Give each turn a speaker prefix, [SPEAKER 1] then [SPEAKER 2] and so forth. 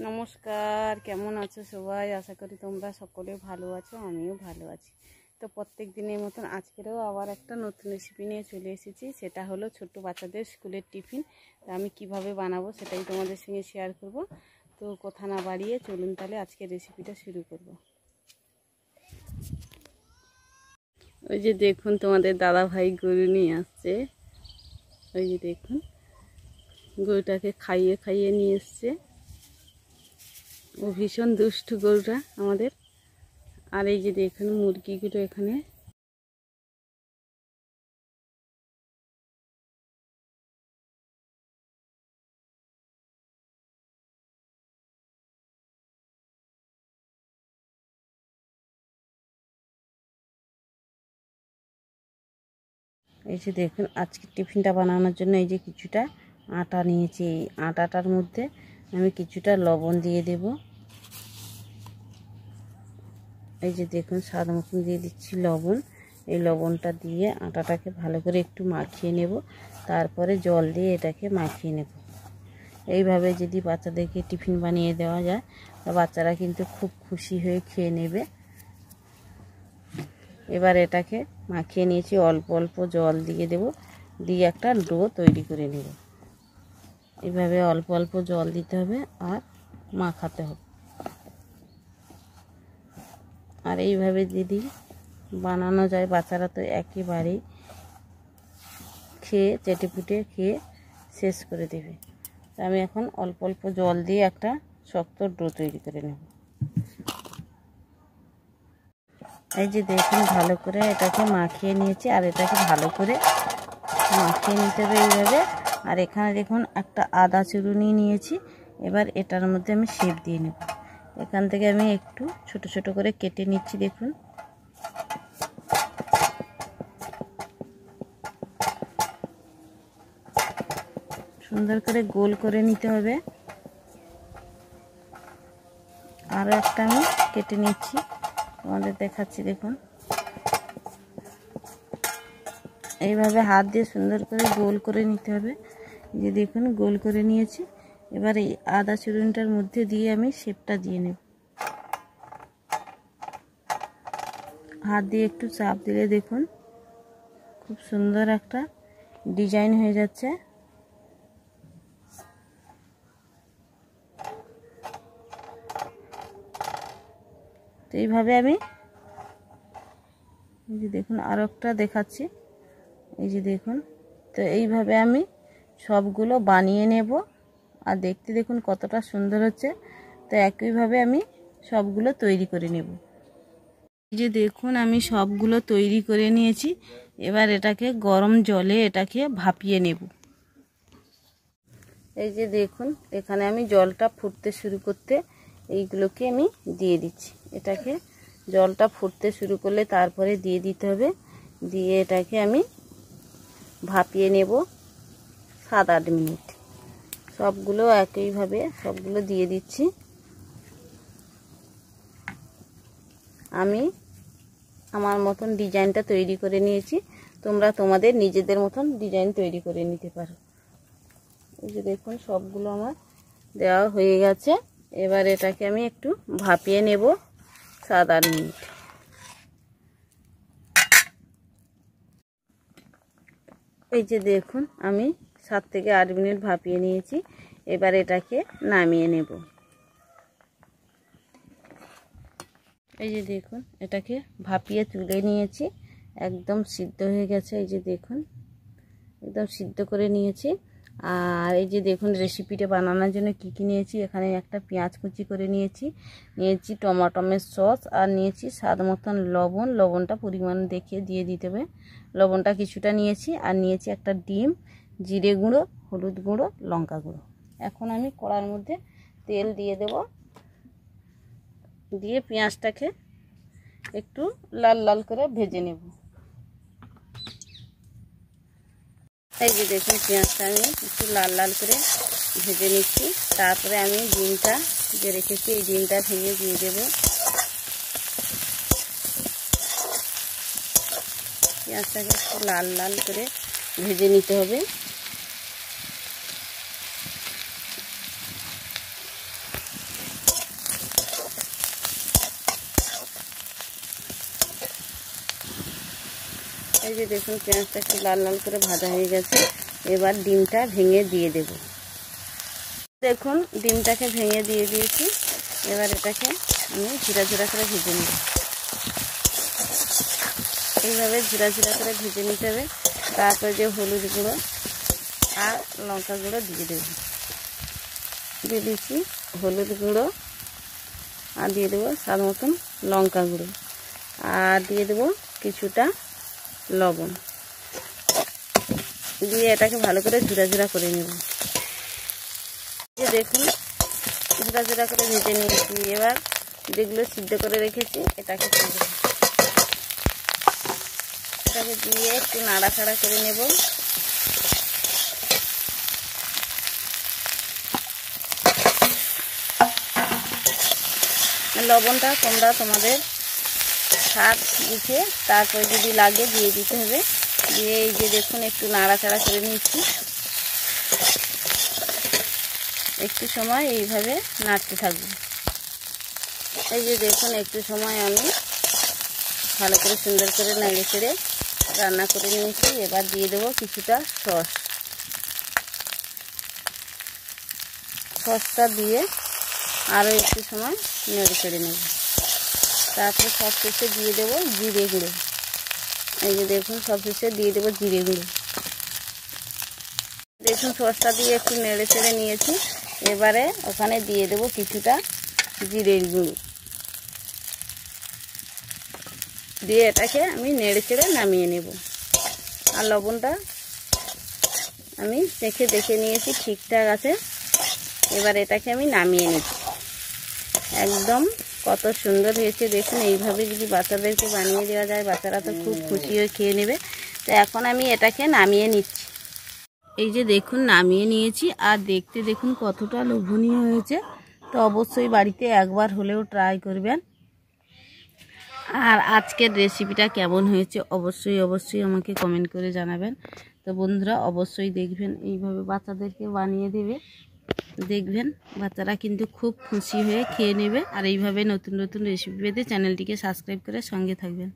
[SPEAKER 1] নমস্কার, কেমন আছো সবাই? আশা করি তোমরা সকলে ভালো আছো, আমিও ভালো আছি। তো প্রত্যেক দিনের মতন আজকেরও আবার একটা নতুন রেসিপি নিয়ে চলে এসেছি। সেটা হলো ছোট্ট বাচ্চাদের স্কুলের টিফিন। তো আমি কিভাবে বানাবো সেটাই তোমাদের সঙ্গে শেয়ার করব। তো কথা না বাড়িয়ে চলুন তাহলে আজকের রেসিপিটা শুরু করব। ওই যে দেখুন, তোমাদের দাদা ভাই গরু নিয়ে আসছে। ওই যে দেখুন, গরুটাকে খাইয়ে খাইয়ে নিয়ে এসছে। ও ভীষণ দুষ্টু গরুটা আমাদের। আর এই যে দেখুন মুরগিগুলো এখানে। এই যে দেখুন, আজকে টিফিনটা বানানোর জন্য এই যে কিছুটা আটা নিয়েছি। এই আটাটার মধ্যে আমি কিছুটা লবণ দিয়ে দেব। এই যে দেখুন, স্বাদ মতন দিয়ে দিচ্ছি লবণ। এই লবণটা দিয়ে আটাটাকে ভালো করে একটু মাখিয়ে নেব। তারপরে জল দিয়ে এটাকে মাখিয়ে নেব। এইভাবে যদি বাচ্চাদেরকে টিফিন বানিয়ে দেওয়া যায়, তো বাচ্চারা কিন্তু খুব খুশি হয়ে খেয়ে নেবে। এবার এটাকে মাখিয়ে নিয়েছি, অল্প অল্প জল দিয়ে দেব, দিয়ে একটা ডো তৈরি করে নেব। এইভাবে অল্প অল্প জল দিতে হবে আর মাখাতে হবে। আর এইভাবে যদি বানানো যায়, বাচ্চারা তো একেবারেই খেয়ে চেটেপুটে খেয়ে শেষ করে দেবে। তো আমি এখন অল্প অল্প জল দিয়ে একটা শক্ত ডো তৈরি করে নেব। এই যে দেখুন, ভালো করে এটাকে মাখিয়ে নিয়েছি। আর এটাকে ভালো করে মাখিয়ে নিতে হবে এইভাবে। আর এখানে দেখুন একটা আদা চুরুনি নিয়েছি। এবার এটার মধ্যে আমি শেপ দিয়ে নেব। এখান থেকে আমি একটু ছোট ছোট করে কেটে নিচ্ছি। দেখুন, সুন্দর করে গোল করে নিতে হবে। আরও একটা আমি কেটে নিচ্ছি, তোমাদের দেখাচ্ছি। দেখুন, এইভাবে হাত দিয়ে সুন্দর করে গোল করে নিতে হবে। যে দেখুন, গোল করে নিয়েছি। এবার এই আদা চূর্ণটার মধ্যে দিয়ে আমি শেপটা দিয়ে নেব। হাত দিয়ে একটু চাপ দিলে দেখুন খুব সুন্দর একটা ডিজাইন হয়ে যাচ্ছে। তো এইভাবে আমি এই যে দেখুন আরও একটা দেখাচ্ছি। এই যে দেখুন, তো এইভাবে আমি সবগুলো বানিয়ে নেব। আর দেখতে দেখুন কতটা সুন্দর হচ্ছে। তো একইভাবে আমি সবগুলো তৈরি করে নেব। এই যে দেখুন, আমি সবগুলো তৈরি করে নিয়েছি। এবার এটাকে গরম জলে এটাকে ভাপিয়ে নেব। এই যে দেখুন, এখানে আমি জলটা ফুটতে শুরু করতে এইগুলোকে আমি দিয়ে দিচ্ছি। এটাকে জলটা ফুটতে শুরু করলে তারপরে দিয়ে দিতে হবে। দিয়ে এটাকে আমি ভাপিয়ে নেব 7-8 মিনিট। সবগুলো একইভাবে সবগুলো দিয়ে দিচ্ছি। আমি আমার মতন ডিজাইনটা তৈরি করে নিয়েছি। তোমরা তোমাদের নিজেদের মতন ডিজাইন তৈরি করে নিতে পারো। এই যে দেখুন, সবগুলো আমার দেওয়া হয়ে গেছে। এবার এটাকে আমি একটু ভাপিয়ে নেব 7-8 মিনিট। এই যে দেখুন, আমি 7 থেকে 8 মিনিট ভাপিয়ে নিয়েছি। এবার এটাকে নামিয়ে নেব। এই যে দেখুন, এটাকে ভাপিয়ে তুলে নিয়েছি। একদম সিদ্ধ হয়ে গেছে। এই যে দেখুন, একদম সিদ্ধ করে নিয়েছি। আর এই যে দেখুন, রেসিপিটা বানানোর জন্য কি কি নিয়েছি। এখানে একটা পেঁয়াজ কুচি করে নিয়েছি টমেটোর সস, আর নিয়েছি স্বাদ মতন লবণ। লবণটা পরিমাণ দেখে দিয়ে দিতে হবে। লবণটা কিছুটা নিয়েছি। আর নিয়েছি একটা ডিম, জিরে গুঁড়ো, হলুদ গুঁড়ো, লঙ্কা গুঁড়ো। এখন আমি কড়ার মধ্যে তেল দিয়ে দেব। দিয়ে পেঁয়াজটাকে একটু লাল লাল করে ভেজে নেব। এই যে দেখুন, পেঁয়াজটা আমি একটু লাল লাল করে ভেজে নিচ্ছি। তারপরে আমি ডিমটা যে রেখেছি এই ডিমটা ভেঙে দিয়ে দেব। পেঁয়াজটাকে একটু লাল লাল করে ভেজে নিতে হবে। এই যে দেখুন পেঁয়াজটা একটু লাল লাল করে ভাজা হয়ে গেছে। এবার ডিমটা ভেঙে দিয়ে দেব। দেখুন ডিমটাকে ভেঙে দিয়ে দিয়েছি। এবার এটাকে আমি ঝুরা ঝুরা করে ভেজে নেব। এইভাবে ঝুরা ঝুরা করে ভেজে নিতে হবে। তারপরে যে হলুদ গুঁড়ো আর লঙ্কা গুঁড়ো দিয়ে দেব। দিয়ে দিচ্ছি হলুদ গুঁড়ো আর দিয়ে দেবো স্বাদ মতন লঙ্কা গুঁড়ো আর দিয়ে দেবো কিছুটা লবণ দিয়ে এটাকে ভালো করে ঝুরা ঝুরা করে নেব। দেখুন ঝুরা ঝুরা করে ভেজে নিয়েছি। এবার যেগুলো সিদ্ধ করে রেখেছি এটাকে দিয়ে একটু নাড়াচাড়া করে নেব। লবণটা তোমরা তোমাদের স্বাদ বুঝে তারপরে যদি লাগে দিয়ে দিতে হবে। দিয়ে এই যে দেখুন একটু নাড়াচাড়া করে নিচ্ছি। একটু সময় এইভাবে নাড়তে থাকবো। এই যে দেখুন একটু সময় আমি ভালো করে সুন্দর করে নেড়ে চেড়ে রান্না করে নিয়েছি। এবার দিয়ে দেবো কিছুটা সসটা দিয়ে আরও একটু সময় নেড়ে চেড়ে নেব। তারপরে সব শেষে দিয়ে দেবো জিরে গুঁড়ো। এই যে দেখুন সব শেষে দিয়ে দেবো জিরে গুঁড়ো। দেখুন সসটা দিয়ে একটু নেড়ে চেড়ে নিয়েছি। এবারে ওখানে দিয়ে দেবো কিছুটা জিরের গুঁড়ো দিয়ে এটাকে আমি নেড়ে চেড়ে নামিয়ে নেব। আর লবণটা আমি দেখে নিয়েছি ঠিকঠাক আছে। এবার এটাকে আমি নামিয়ে নিচ্ছি। একদম কত সুন্দর হয়েছে দেখুন। এইভাবে যদি বাচ্চাদেরকে বানিয়ে দেওয়া যায় বাচ্চারা তো খুব খুশি হয়ে খেয়ে নেবে। তো এখন আমি এটাকে নামিয়ে নিচ্ছি। এই যে দেখুন নামিয়ে নিয়েছি। আর দেখতে দেখুন কতটা লোভনীয় হয়েছে। তো অবশ্যই বাড়িতে একবার হলেও ট্রাই করবেন। আর আজকের রেসিপিটা কেমন হয়েছে অবশ্যই আমাকে কমেন্ট করে জানাবেন। তো বন্ধুরা অবশ্যই দেখবেন, এইভাবে বাচ্চাদেরকে বানিয়ে দেবে, দেখবেন বাচ্চারা কিন্তু খুব খুশি হয়ে খেয়ে নেবে। আর এইভাবে নতুন নতুন রেসিপি পেতে চ্যানেলটিকে সাবস্ক্রাইব করে সঙ্গে থাকবেন।